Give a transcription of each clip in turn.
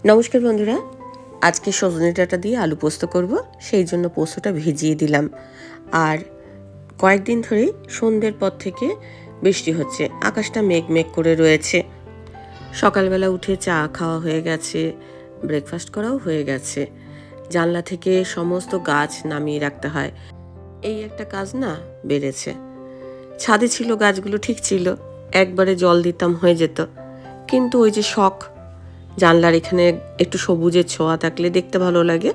নমস্কার বন্ধুরা, আজকে সজনে ডাঁটা দিয়ে আলু পোস্ত করব, সেই জন্য পোস্তটা ভিজিয়ে দিলাম। আর কয়েকদিন ধরেই সন্ধ্যের পর থেকে বৃষ্টি হচ্ছে, আকাশটা মেঘ মেঘ করে রয়েছে। সকালবেলা উঠে চা খাওয়া হয়ে গেছে, ব্রেকফাস্ট করাও হয়ে গেছে। জানলা থেকে সমস্ত গাছ নামিয়ে রাখতে হয়, এই একটা কাজ না বেড়েছে। ছাদে ছিল গাছগুলো, ঠিক ছিল, একবারে জল দিতাম হয়ে যেত, কিন্তু ওই যে শখ, জানলার এখানে একটু সবুজের ছোঁয়া থাকলে দেখতে ভালো লাগে,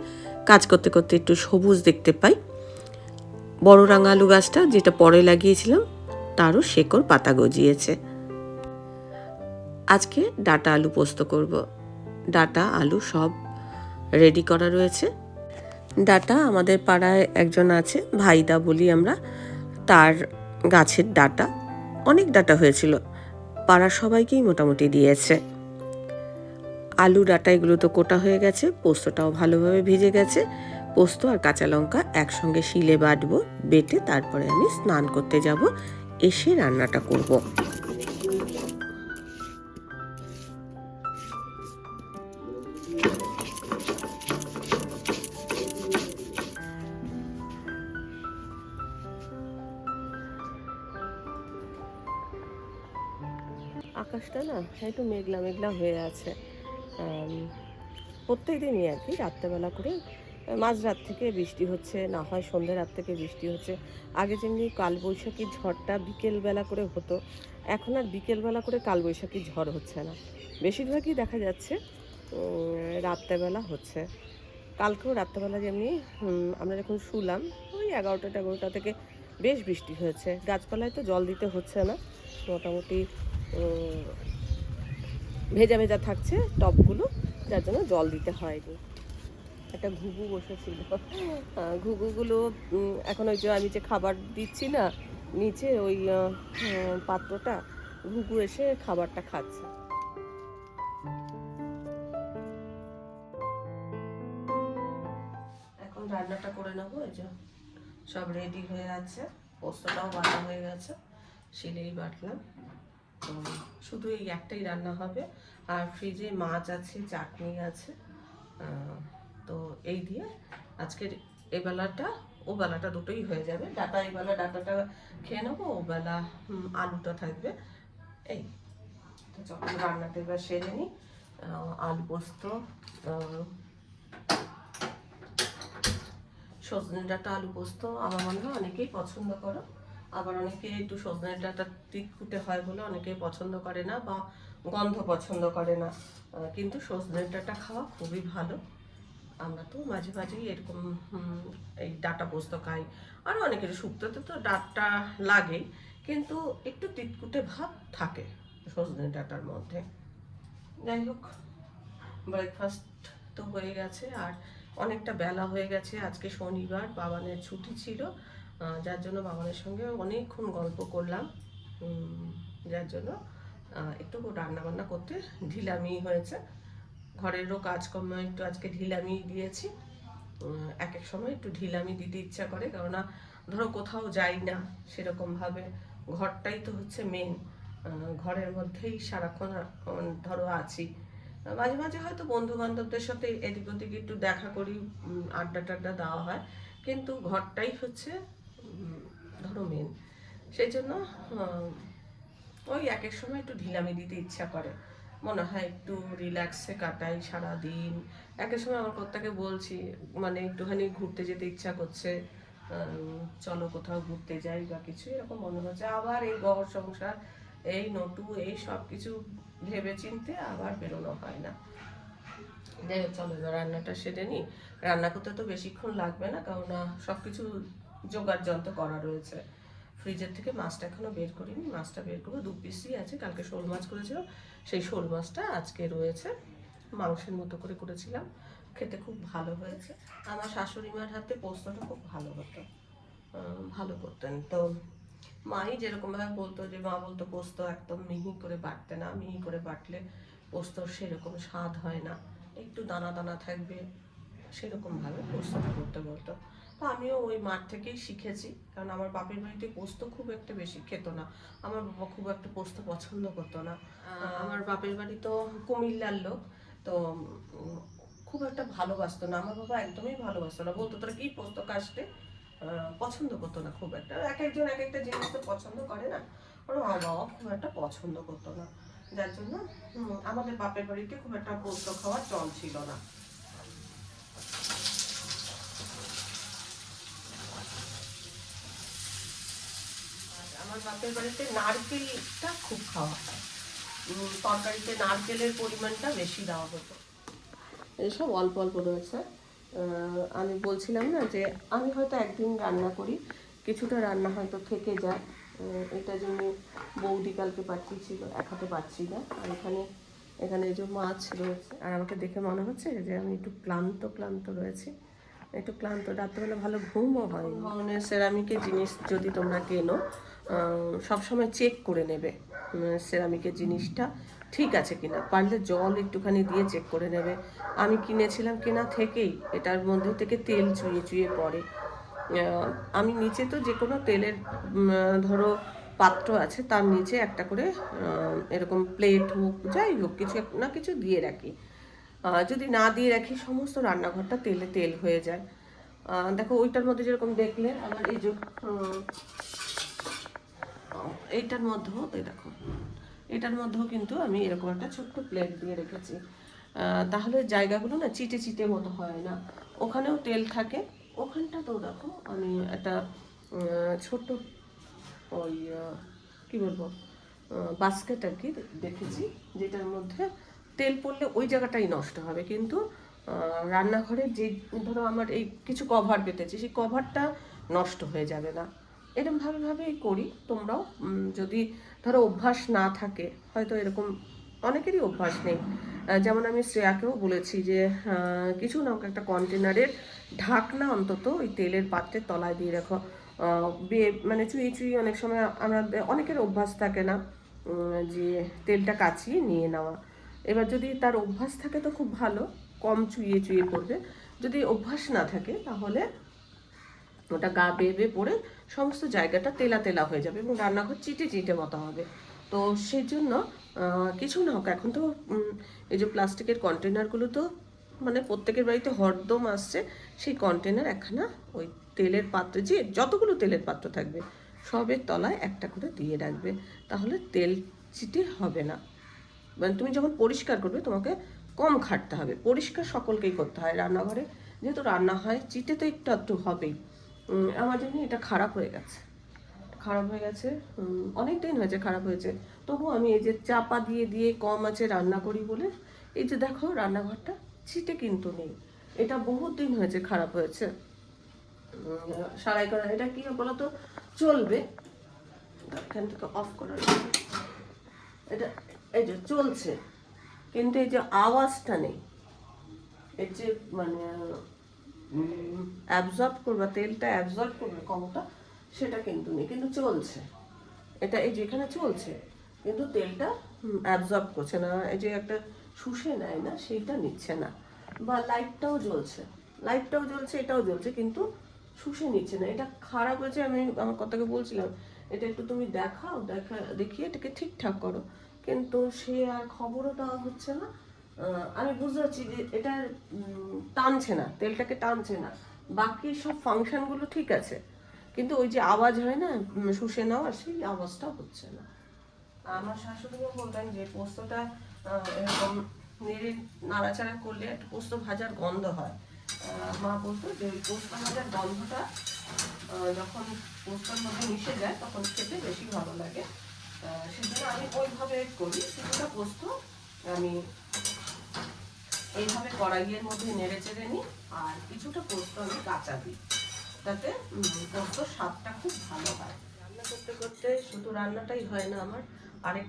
কাজ করতে করতে একটু সবুজ দেখতে পাই। বড় রাঙা আলু গাছটা যেটা পরে লাগিয়েছিলাম তারও শেকড় পাতা গজিয়েছে। আজকে ডাঁটা আলু পোস্ত করব। ডাঁটা আলু সব রেডি করা রয়েছে। ডাঁটা আমাদের পাড়ায় একজন আছে, ভাইদা বলি আমরা, তার গাছের ডাঁটা অনেক ডাঁটা হয়েছিল, পাড়ার সবাইকেই মোটামুটি দিয়েছে। আলু ডাঁটা এগুলো তো কোটা হয়ে গেছে, পোস্তটাও ভালোভাবে ভিজে গেছে। পোস্ত আর কাঁচা লঙ্কা একসঙ্গে শিলে বাটবো, বেটে তারপরে আমি স্নান করতে যাব, এসে রান্নাটা করব। আকাশটা না একটু মেঘলা মেঘলা হয়ে আছে, প্রত্যেক দিনই আর কি। রাত্রেবেলা করে মাঝরাত থেকে বৃষ্টি হচ্ছে, না হয় সন্ধ্যে রাত থেকে বৃষ্টি হচ্ছে। আগে যেমনি কালবৈশাখী ঝড়টা বিকেলবেলা করে হতো, এখন আর বিকেলবেলা করে কালবৈশাখী ঝড় হচ্ছে না, বেশিরভাগই দেখা যাচ্ছে রাত্রেবেলা হচ্ছে। কালকেও রাত্রেবেলা যেমনি আমরা যখন শুলাম ওই 11টা থেকে বেশ বৃষ্টি হয়েছে। গাছপালায় তো জল দিতে হচ্ছে না, মোটামুটি ভেজা ভেজা থাকছে টবগুলো, যার জন্য জল দিতে হয়নি। একটা ঘুঘু বসেছিল, ঘুঘুগুলো এখন ওই যে আমি যে খাবার দিচ্ছি না নিচে ওই পাত্রটা, ঘুঘু এসে খাবারটা খাচ্ছে। এখন রান্নাটা করে নেবো। এই যে সব রেডি হয়ে আছে, পোস্তটাও বাটা হয়ে গেছে, শিলেই বাটলাম। তো শুধু এই একটাই রান্না হবে, আর ফ্রিজে মাছ আছে, চাটনি আছে, তো এই দিয়ে আজকের এবেলাটা ও বেলাটা দুটোই হয়ে যাবে। ডাটা এবেলা ডাটাটা খেয়ে নেবো, ও বেলা আলুটা থাকবে। এই তো যখন রান্নাটা এবার সেরে নিই। আলু পোস্ত, সজনে ডাঁটা আলু পোস্ত আমার মনে হয় অনেকেই পছন্দ করো, আবার অনেকে একটু সজনে ডাঁটা তিতকুটে হয় বলে অনেকেই পছন্দ করে না বা গন্ধ পছন্দ করে না, কিন্তু সজনে ডাঁটা খাওয়া খুবই ভালো। আমরা তো মাঝে মাঝেই এরকম এই ডাঁটা পোস্ত খাই, আর অনেকের শুক্তোতে তো ডাঁটা লাগেই, কিন্তু একটু তিতকুটে ভাব থাকে সজনে ডাঁটার মধ্যে। যাই হোক, ব্রেকফাস্ট তো হয়ে গেছে, আর অনেকটা বেলা হয়ে গেছে। আজকে শনিবার, বাবানের ছুটি ছিল, যার জন্য বাবানের সঙ্গে অনেকক্ষণ গল্প করলাম, যার জন্য একটু রান্নাবান্না করতে ঢিলামি হয়েছে। ঘরেরও কাজকর্ম একটু আজকে ঢিলামি দিয়েছি। এক এক সময় একটু ঢিলামি দিতে ইচ্ছা করে, কেননা ধরো কোথাও যাই না সেরকমভাবে, ঘরটাই তো হচ্ছে মেন, ঘরের মধ্যেই সারাক্ষণ ধরো আছি। মাঝে মাঝে হয়তো বন্ধু বান্ধবদের সাথে এদিক ওদিক একটু দেখা করি, আড্ডা টাড্ডা দেওয়া হয়, কিন্তু ঘরটাই হচ্ছে ধরো মেন। সেই জন্য ওই এক এক সময় একটু ঢিলামি দিতে ইচ্ছা করে, মনে হয় একটু রিল্যাক্সে কাটাই সারা দিন। এক এক সময় আমার কর্তাকে বলছি, মানে একটুখানি ঘুরতে যেতে ইচ্ছা করছে, চলো কোথাও ঘুরতে যাই বা কিছু এরকম মনে হচ্ছে। আবার এই ঘর সংসার, এই নটু, এই সব কিছু ভেবে চিনতে আবার বেরোনো হয় না। যাই হোক, চলো এবার রান্নাটা সেরে নিই। রান্না করতে তো বেশিক্ষণ লাগবে না, কেননা সব কিছু জোগাড় যন্ত্র করা রয়েছে। ফ্রিজের থেকে মাছটা এখনো বের করিনি, মাছটা বের করবো। 2 পিসই আছে, কালকে শোল মাছ করেছিলাম, সেই শোল মাছটা আজকে রয়েছে। মাংসের মতো করে করেছিলাম, খেতে খুব ভালো হয়েছে। আমার শাশুড়ি মার হাতে পোস্তটা খুব ভালো হতো, ভালো করতেন। তো মাই যেরকমভাবে বলতো, যে মা বলতো পোস্ত একদম মিহি করে বাটতে না, মিহি করে বাটলে পোস্তর সেরকম স্বাদ হয় না, একটু দানা দানা থাকবে, সেরকমভাবে পোস্তটা করতে বলতো। তো আমিও ওই মাঠ থেকেই শিখেছি, কারণ আমার বাপের বাড়িতে পোস্ত খুব একটা বেশি খেত না, আমার বাবা খুব একটা পোস্ত পছন্দ করতো না। আমার বাপের বাড়ি তো কুমিল্লার লোক, তো খুব একটা ভালোবাসতো না, আমার বাবা একদমই ভালোবাসতো না, বলতো তোরা কি পোস্ত কাশতে, পছন্দ করতো না খুব একটা। এক একজন এক একটা জিনিস তো পছন্দ করে না, ওর মা বাবা খুব একটা পছন্দ করতো না, যার জন্য আমাদের বাপের বাড়িতে খুব একটা পোস্ত খাওয়ার চল ছিল না। আমার বাপের বাড়িতে নারকেলটা খুব খাওয়া হয়, তরকারিতে নারকেলের পরিমাণটা বেশি দেওয়া হতো। এসব অল্প অল্প রয়েছে। আমি বলছিলাম না যে আমি হয়তো একদিন রান্না করি, কিছুটা রান্না হয়তো থেকে যায়, এটা জন্য বৌদি কালকে পাঠিয়েছিল, এখনো পাচ্ছি না। আর এখানে এখানে যে মাছ রয়েছে, আর আমাকে দেখে মনে হচ্ছে যে আমি একটু ক্লান্ত ক্লান্ত রয়েছি, একটু ক্লান্ত, রাত্রেবেলা ভালো ঘুমও হয়। ধরনের সেরামিকের জিনিস যদি তোমরা কেনো, সবসময় চেক করে নেবে সেরামিকের জিনিসটা ঠিক আছে কিনা, পারলে জল একটুখানি দিয়ে চেক করে নেবে। আমি কিনেছিলাম কেনা থেকেই এটার মধ্যে থেকে তেল চুইয়ে চুইয়ে পড়ে। আমি নিচে তো যে কোনো তেলের ধরো পাত্র আছে, তার নিচে একটা করে এরকম প্লেট হোক যাই হোক কিছু না কিছু দিয়ে রাখি। যদি না দিয়ে রাখি সমস্ত রান্নাঘরটা তেলে তেল হয়ে যায়। দেখো ওইটার মধ্যে যেরকম দেখলে আমার এই যে এইটার মধ্যেও এই দেখো, এটার মধ্যেও কিন্তু আমি এরকম একটা ছোট্ট প্লেট দিয়ে রেখেছি, তাহলে জায়গাগুলো না চিটে চিটে মতো হয় না, ওখানেও তেল থাকে। ওখানটাতেও দেখো আমি একটা ছোট্ট ওই কী বলবো বাস্কেট আর কি দেখেছি, যেটার মধ্যে তেল পড়লে ওই জায়গাটাই নষ্ট হবে, কিন্তু রান্নাঘরে যে ধরো আমার এই কিছু কভার পেতেছি, সেই কভারটা নষ্ট হয়ে যাবে না। এরকমভাবেই করি। তোমরাও যদি ধরো অভ্যাস না থাকে, হয়তো এরকম অনেকেরই অভ্যাস নেই, যেমন আমি শ্রেয়াকেও বলেছি যে কিছু না একটা কন্টেনারের ঢাকনা অন্তত ওই তেলের পাত্রের তলায় দিয়ে রাখো। মানে চুই চুই অনেক সময় আমাদের অনেকের অভ্যাস থাকে না যে তেলটা কাচিয়ে নিয়ে নেওয়া। এবার যদি তার অভ্যাস থাকে তো খুব ভালো, কম চুইয়ে চুইয়ে পড়বে। যদি অভ্যাস না থাকে তাহলে ওটা গা বেয়ে বেয়ে পড়ে সমস্ত জায়গাটা তেলা তেলা হয়ে যাবে এবং রান্নাঘর চিটে চিটে মতো হবে। তো সেই জন্য কিছু না হোক, এখন তো এই যে প্লাস্টিকের কন্টেনারগুলো তো মানে প্রত্যেকের বাড়িতে হরদম আসছে, সেই কন্টেনার একখানা ওই তেলের পাত্রে, যে যতগুলো তেলের পাত্র থাকবে সবের তলায় একটা করে দিয়ে রাখবে, তাহলে তেল চিটে হবে না। মানে তুমি যখন পরিষ্কার করবে তোমাকে কম খাটতে হবে, পরিষ্কার সকলকেই করতে হয় রান্নাঘরে, যেহেতু রান্না হয় চিটে তো একটু একটু হবেই। আমার জন্য এটা খারাপ হয়ে গেছে, অনেক দিন হয়েছে খারাপ হয়েছে, তবু আমি এই যে চাপা দিয়ে দিয়ে কম আছে রান্না করি বলে এই যে দেখো রান্নাঘরটা ছিটে কিন্তু নেই। এটা বহুত দিন হয়েছে খারাপ হয়েছে। সারাই করা এটা কি বলো তো চলবে, এখান থেকে অফ করা, এটা এই যে চলছে কিন্তু এই যে আওয়াজটা নেই, এর যে মানে অ্যাবজর্ব করবে, তেলটা অ্যাবজর্ব করবে কমটা, সেটা কিন্তু নেই, কিন্তু চলছে। এটা এই যে এখানে চলছে কিন্তু তেলটা অ্যাবজর্ব করছে না, এই যে একটা শুষে নেয় না সেইটা নিচ্ছে না। বা লাইটটাও জ্বলছে, এটাও জ্বলছে কিন্তু শুষে নিচ্ছে না। এটা খারাপ হয়েছে, আমি আমার কথাকে বলছিলাম এটা একটু তুমি দেখিয়ে এটাকে ঠিকঠাক করো, কিন্তু সে আর খবরও দেওয়া হচ্ছে না। আমি বুঝতে পারছি যে এটা টানছে না, তেলটাকে টানছে না, বাকি সব ফাংশনগুলো ঠিক আছে, কিন্তু ওই যে আওয়াজ হয় না শুষে নেওয়া, সেই আওয়াজটা হচ্ছে না। আমার শাশুড়িও বলতেন যে পোস্তটা এরকম নেড়ে নাড়াচাড়া করলে একটা পোস্ত ভাজার গন্ধ হয়। মা বলতো যে ওই পোস্ত ভাজার গন্ধটা যখন পোস্তর মধ্যে মিশে যায় তখন খেতে বেশি ভালো লাগে। সেজন্য আমি ওইভাবে করি, কিছুটা পোস্ত আমি এইভাবে কড়াইয়ের মধ্যে নেড়ে চেড়ে নিই, আর কিছুটা পোস্ত আমি কাঁচা দিই, তাতে পোস্তর স্বাদটা খুব ভালো হয়। রান্না করতে করতে শুধু রান্নাটাই হয় না আমার, আরেক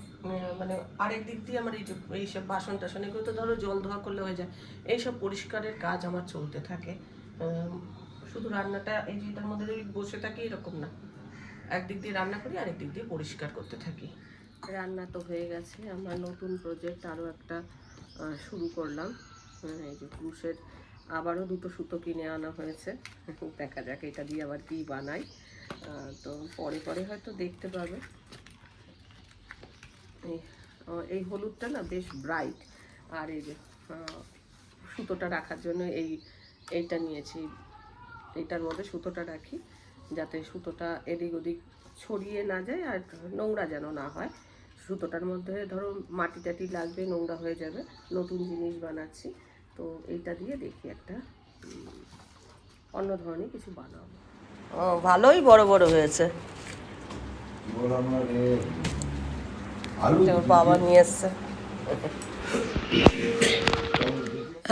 মানে আরেক দিক দিয়ে আমার এইসব বাসন টাসন এগুলো তো ধরো জল ধোয়া করলে হয়ে যায়, এইসব পরিষ্কারের কাজ আমার চলতে থাকে। শুধু রান্নাটা এই যে এটার মধ্যে যদি বসে থাকি এরকম না, একদিক দিয়ে রান্না করি আরেক দিক দিয়ে পরিষ্কার করতে থাকি। রান্না তো হয়ে গেছে, আমরা নতুন প্রজেক্ট আরও একটা শুরু করলাম। এই যে ক্রুশের আবারও দুটো সুতো কিনে আনা হয়েছে, দেখা যাক এটা দিয়ে আবার কি বানাই। তো পরে পরে হয়তো দেখতে পাবে। এই হলুদটা না বেশ ব্রাইট, আর এই যে সুতোটা রাখার জন্য এইটা নিয়েছি। এইটার মধ্যে সুতোটা রাখি যাতে সুতোটা এদিক ওদিক ছড়িয়ে না যায় আর নোংরা যেন না হয়। সুতোটার মধ্যে ধরো মাটি টাটি লাগবে, নোংরা হয়ে যাবে। নতুন জিনিস বানাচ্ছি, তো এইটা দিয়ে দেখি একটা অন্য ধরনের কিছু বানাবো। ভালোই বড় বড় হয়েছে। বাবা নিয়ে এসছে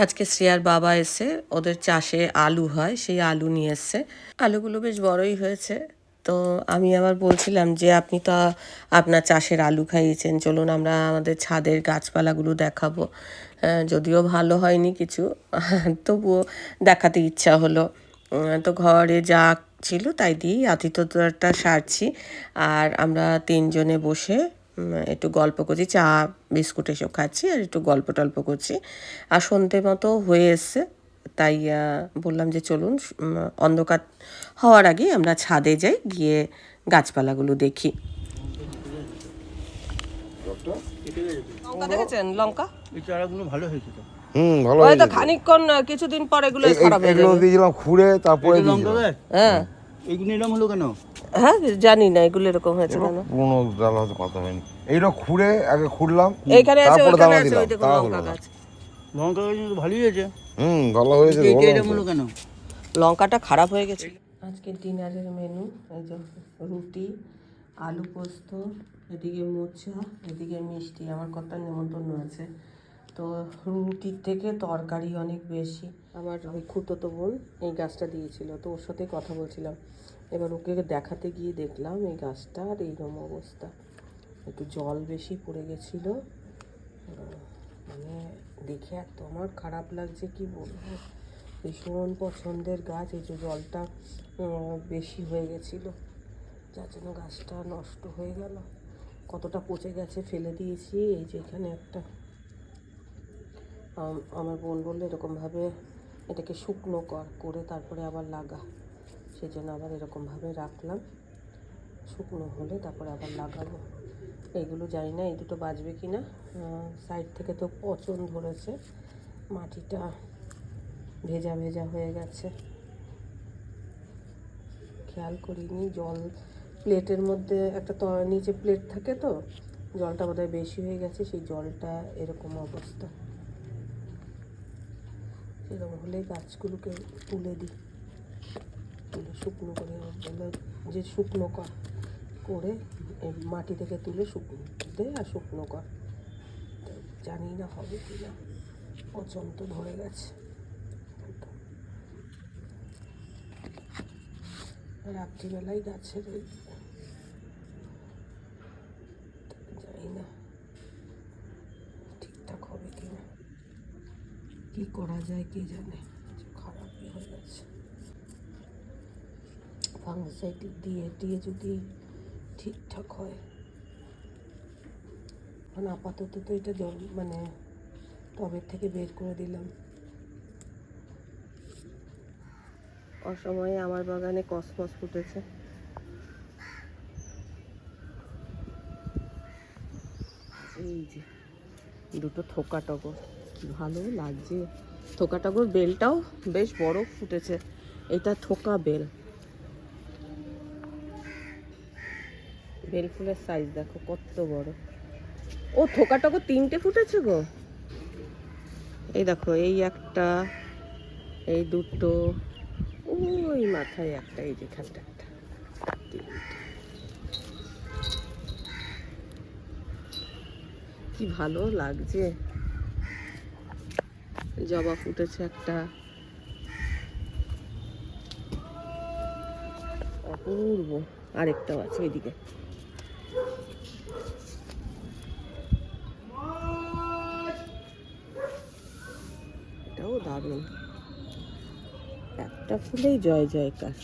আজকে, শ্রেয়ার বাবা এসে ওদের চাষে আলু হয়, সেই আলু নিয়ে এসছে। আলুগুলো বেশ বড়ই হয়েছে। তো আমি আবার বলছিলাম যে আপনি তো আপনার চাষের আলু খাইয়েছেন, চলুন আমরা আমাদের ছাদের গাছপালাগুলো দেখাবো। যদিও ভালো হয়নি কিছু, তবুও দেখাতে ইচ্ছা হলো। তো ঘরে যা ছিল তাই দিয়েই আতিথ্যটা সারছি। আর আমরা তিনজনে বসে একটু গল্প করছি, চা বিস্কুট এসব খাচ্ছি আর একটু গল্প টল্প করছি। আর সন্ধে মতো হয়ে এসছে, তাই বললাম যে চলুন অন্ধকার হওয়ার আগেই আমরা ছাদে যাই, গিয়ে গাছপালাগুলো দেখি। লঙ্কা দেখেছেন? লঙ্কা এই চারাগুলো ভালো হয়েছে তো। ভালো হয়েছে। খানিকক্ষণ কিছুদিন পর এগুলো খারাপ হয়ে যাবে। দিয়েছিলাম খুঁড়ে, তারপরে হ্যাঁ এইগুলো এরকম হলো কেন? হ্যাঁ জানি না এগুলো এরকম হয়েছে কেন। পুরনো ডাল হয়তো পাতা হয়নি। এইরকম খুঁড়ে আগে খুঁড়লাম, এইখানে আছে, ওইখানে আছে, ওই দেখুন লঙ্কা গাছ। লঙ্কা গাছ ভালোই হয়েছে। ভালো হয়েছে। এরকম হলো কেন? লঙ্কাটা খারাপ হয়ে গেছে। আজকে ডিনারের মেনু এই যে রুটি, আলু পোস্ত, এদিকে মোচা, এদিকে মিষ্টি। আমার কর্তার নেমন্তন্ন আছে, তো রুটির থেকে তরকারি অনেক বেশি। আমার ওই খুঁতোতো বোন এই গাছটা দিয়েছিল, তো ওর সাথে কথা বলছিলাম। এবার ওকে দেখাতে গিয়ে দেখলাম এই গাছটার এইরকম অবস্থা, একটু জল বেশি পড়ে গেছিলো। মানে দেখে এত আমার খারাপ লাগছে, কি বলবো। ভীষণ পছন্দের গাছ, এই যে জলটা বেশি হয়ে গেছিলো, যার জন্য গাছটা নষ্ট হয়ে গেল। কতটা পচে গেছে, ফেলে দিয়েছি। এই যে এখানে একটা, আমার বোন বললো এরকমভাবে এটাকে শুকনো করে তারপরে আবার লাগা, সেই জন্য আবার এরকমভাবে রাখলাম। শুকনো হলে তারপরে আবার লাগাবো। এইগুলো জানি না এই দুটো বাজবে কি না। সাইড থেকে তো পচন ধরেছে, মাটিটা ভেজা ভেজা হয়ে গেছে, খেয়াল করিনি। জল প্লেটের মধ্যে একটা নিচে প্লেট থাকে, তো জলটা বোধহয় বেশি হয়ে গেছে, সেই জলটা এরকম অবস্থা। এরকম হলে গাছগুলোকে তুলে দিই, তুলে শুকনো করে বলে যে শুকনো করে মাটি থেকে তুলে শুকনো দে আর শুকনো কর। জানি না হবে কি না, পচন তো ধরে গেছে। রাত্রিবেলায় গাছের ওই জানি না ঠিকঠাক হবে কি না, কী করা যায় কে জানে। খারাপই হয়ে গেছে, ফাঙ্গিসাইড দিয়ে যদি ঠিকঠাক হয়। মানে আপাতত তো এটা জল মানে টবের থেকে বের করে দিলাম। অসময়ে আমার বাগানে কসমস ফুটেছে। এই যে দুটো থোকা টগর, কি ভালো লাগছে। থোকা টগর বেলটাও বেশ বড় ফুটেছে, এটা থোকা বেল। বেল ফুলের সাইজ দেখো কত বড়। ও থোকা টগর তিনটে ফুটেছে গো। এই দেখো, এই একটা, এই দুটো, ওই মাথায় একটা, এই যেখানটা একটা, কি ভালো লাগছে। জবা ফুটেছে একটা, অপূর্ব। আরেকটাও আছে ওইদিকে। এটাও দারুণ, একটা ফুলেই জয় জয়কার।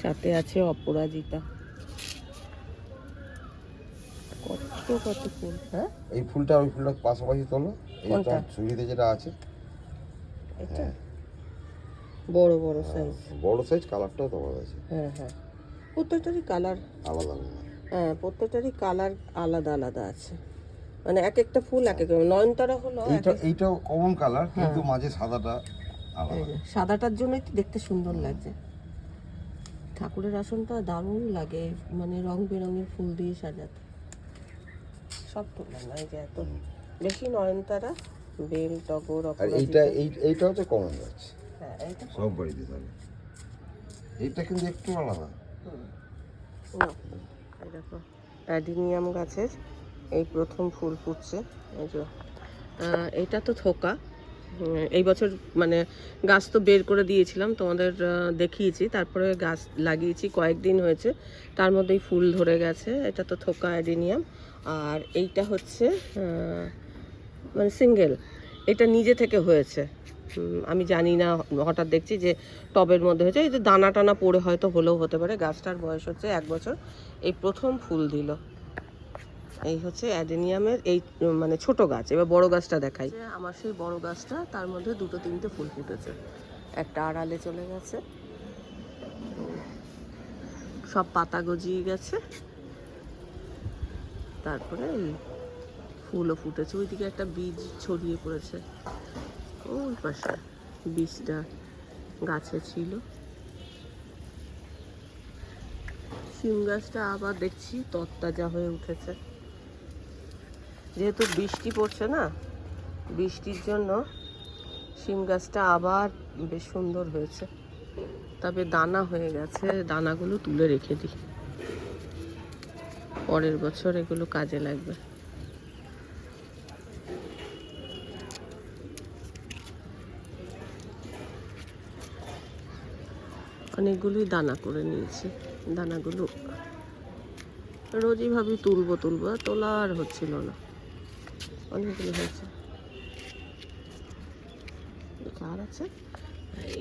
সাথে আছে অপরাজিতা। কত ফুল। হ্যাঁ, এই ফুলটা ওই ফুলটা পাশাপাশি তোলো। এই তো ঝুড়িতে যেটা আছে এটা বড় বড় সাইজ। বড় সাইজ, কালারটাও তোমার আছে। হ্যাঁ হ্যাঁ, প্রত্যেকটারই কালার আলাদা আলাদা। হ্যাঁ, প্রত্যেকটারই কালার আলাদা আলাদা আছে, মানে এক একটা ফুল এক এক। নয়নতারা হলো এইটাও কমন কালার, কিন্তু মাঝে সাদাটা আলাদা। সাদাটার জন্যই তো দেখতে সুন্দর লাগছে। ঠাকুরের আসনটা দারুণ লাগে, মানে রং বেরঙের ফুল দিয়ে সাজাতে। সব তুললাম না, এই যে এত বেশি নয়নতারা, বেল, টগর, আর এইটা হচ্ছে কমন গাছ। হ্যাঁ, এইটা সব বাড়িতে থাকে। এইটা কিন্তু একটু আলাদা। এই দেখো অ্যাডিনিয়াম গাছের এই প্রথম ফুল ফুটছে। এই যে এইটা তো থোকা, এই বছর মানে গাছ তো বের করে দিয়েছিলাম, তোমাদের দেখিয়েছি, তারপরে গাছ লাগিয়েছি, কয়েকদিন হয়েছে, তার মধ্যেই ফুল ধরে গেছে। এটা তো থোকা অ্যাডিনিয়াম। আর এইটা হচ্ছে মানে সিঙ্গেল, এটা নিজে থেকে হয়েছে, আমি জানি না, হঠাৎ দেখছি যে টবের মধ্যে হয়েছে। এই যে দানা টানা পড়ে হয়তো হলেও হতে পারে। গাছটার বয়স হচ্ছে 1 বছর, এই প্রথম ফুল দিল। এই হচ্ছে অ্যাডেনিয়ামের এই মানে ছোট গাছ। এবার বড় গাছটা দেখাই। আমার সেই বড় গাছটা, তার মধ্যে 2-3টে ফুল ফুটেছে, একটা আড়ালে চলে গেছে, সব পাতা গজিয়ে গেছে, তারপরে এই ফুলও ফুটেছে। ওইদিকে একটা বীজ ছড়িয়ে পড়েছে, ওই পাশে বীজটা গাছে ছিল। শিম গাছটা আবার দেখছি তরতাজা হয়ে উঠেছে, যেহেতু বৃষ্টি পড়ছে না, বৃষ্টির জন্য শিম গাছটা আবার বেশ সুন্দর হয়েছে। তবে দানা হয়ে গেছে, দানাগুলো তুলে রেখে দিই, পরের বছর এগুলো কাজে লাগবে। অনেকগুলোই দানা করে নিয়েছি, দানাগুলো রোজই ভাবি তুলবো, তোলা আর হচ্ছিল না, অনেকগুলো হয়েছে। আর আছে,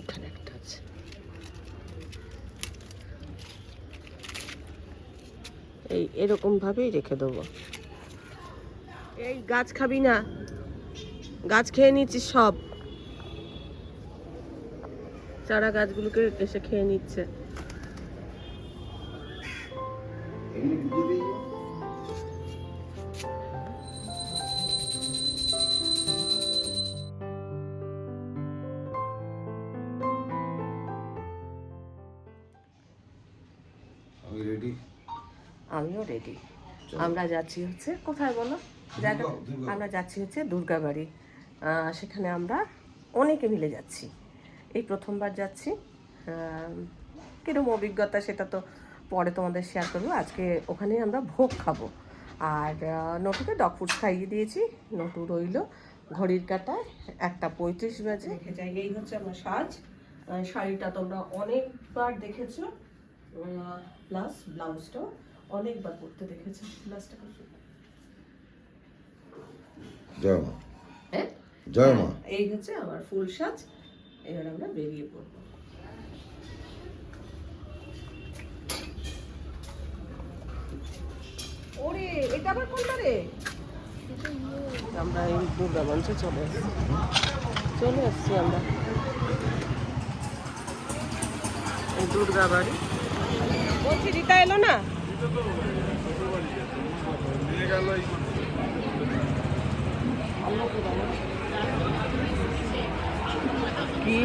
এখানে একটা আছে। এই এরকম ভাবেই রেখে দেবো। এই গাছ খাবি না, গাছ খেয়ে নিচ্ছিস সব, চারা গাছগুলোকে এসে খেয়ে নিচ্ছে। আমিও রেডি। আমরা যাচ্ছি হচ্ছে কোথায় বলো জায়গা? আমরা যাচ্ছি হচ্ছে দুর্গাবাড়ি। সেখানে আমরা অনেকে মিলে যাচ্ছি, এই প্রথমবার যাচ্ছি। কীরকম অভিজ্ঞতা সেটা তো পরে তোমাদের শেয়ার করবো। আজকে ওখানে আমরা ভোগ খাবো। আর নটুকে ডগ ফুড খাইয়ে দিয়েছি, নটু রইল ঘড়ির কাঁটায় 1:35 বাজে। রেখে যাই, এই হচ্ছে আমার সাজ। শাড়িটা তোমরা অনেকবার দেখেছো, প্লাস ব্লাউজটাও অনেকবার পরতে দেখেছো। ব্লাউজটা জয় মা। হ্যাঁ, জয় মা। এই হচ্ছে আমার ফুল সাজ। এবার আমরা বেরিয়ে পড়বো। ওরে, এটা আবার কোনটা রে? আমরা এই দুর্গা মঞ্চে চলে এসছি আমরা, এই দুর্গা বাড়ি। বলছি রীতা এলো না? কি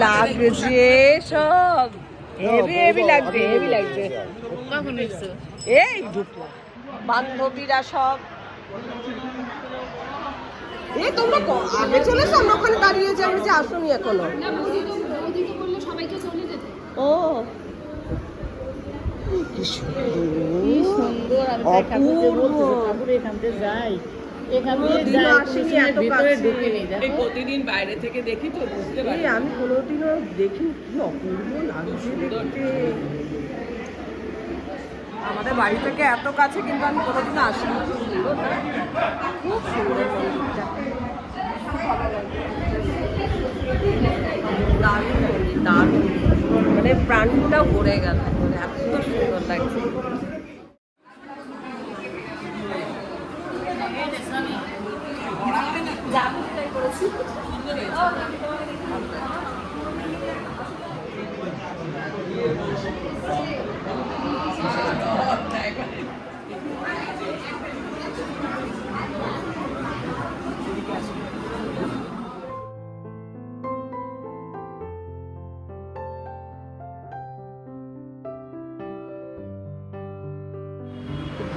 লাগছে সব, হেভি লাগছে। এই বান্ধবীরা সব, এই তোমরা আগে চলে এসো, আমরা ওখানে দাঁড়িয়ে যাবো যে আসুনি এখনো। ও কি সুন্দর, প্রতিদিন বাইরে থেকে দেখি তো বুঝতে পারি, আমি কোনোদিনও দেখি, কি অপূর্ব লাগছে দেখতে। আমাদের বাড়ি থেকে এত কাছে, কিন্তু আমি কোনোদিনও আসিনি। খুব সুন্দর মন্দিরটা, দারুণ মন্দির, দারুণ। মানে প্রাণটা ভরে গেল, মানে এত সুন্দর লাগছে।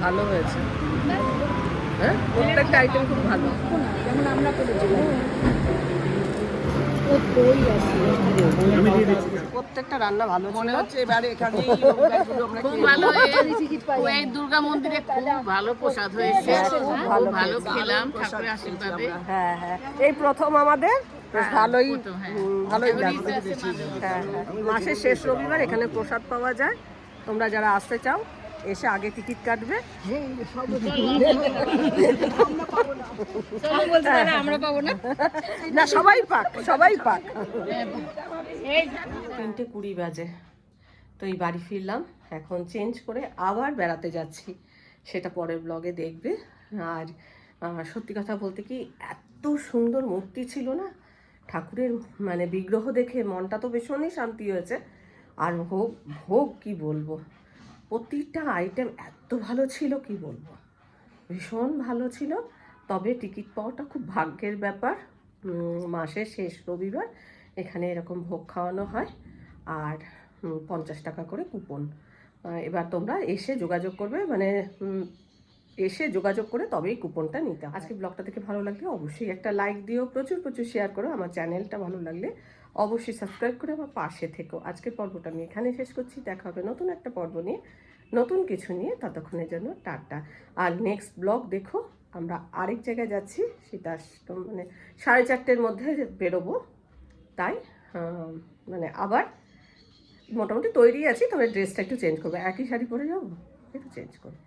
ভালো হয়েছে, হ্যাঁ প্রত্যেকটা আইটেম খুব ভালো। যেমন আমরা করেছি ও দই আছে, প্রত্যেকটা রান্না ভালো মনে হচ্ছে। এবারে এখানে খুব ভালো, এই দুর্গা মন্দিরে খুব ভালো প্রসাদ হয়েছে, খুব ভালো খেলাম ঠাকুরের আশীর্বাদে। হ্যাঁ হ্যাঁ, এই প্রথম আমাদের বেশ ভালোই হ্যাঁ। ভালোই লাগছে। হ্যাঁ হ্যাঁ, মাসের শেষ রবিবার এখানে প্রসাদ পাওয়া যায়। তোমরা যারা আসতে চাও এসে আগে টিকিট কাটবে। আমরা পাবো না, না সবাই পাক, সবাই পাক। 3:20 বাজে, তো এই বাড়ি ফিরলাম, এখন চেঞ্জ করে আবার বেড়াতে যাচ্ছি, সেটা পরের ব্লগে দেখবে। আর সত্যি কথা বলতে কি, এত সুন্দর মূর্তি ছিল না ঠাকুরের, মানে বিগ্রহ দেখে মনটা তো ভীষণই শান্তি হয়েছে। আর ভোগ ভোগ কি বলবো, প্রতিটা আইটেম এত ভালো ছিল কি বলবো, ভীষণ ভালো ছিল। তবে টিকিট পাওয়াটা খুব ভাগ্যের ব্যাপার। মাসের শেষ রবিবার এখানে এরকম ভোগ খাওয়ানো হয়, আর 50 টাকা করে কুপন। এবার তোমরা এসে যোগাযোগ করবে, মানে এসে যোগাযোগ করে তবেই কুপনটা নিতে হবে। আজকে ব্লগটা থেকে ভালো লাগলে অবশ্যই একটা লাইক দিও, প্রচুর প্রচুর শেয়ার করো। আমার চ্যানেলটা ভালো লাগলে অবশ্যই সাবস্ক্রাইব করে আমার পাশে থেকো। আজকের পর্বটা আমি এখানে শেষ করছি, দেখা হবে নতুন একটা পর্ব নিয়ে, নতুন কিছু নিয়ে। ততক্ষণের জন্য টাটা। আর নেক্সট ব্লগ দেখো, আমরা আরেক জায়গায় যাচ্ছি, সেটা মানে 4:30-র মধ্যে বেরোবো। তাই মানে আবার মোটামুটি তৈরি আছি, তবে ড্রেসটা একটু চেঞ্জ করবো। একই শাড়ি পরে যাবো, একটু চেঞ্জ করবো।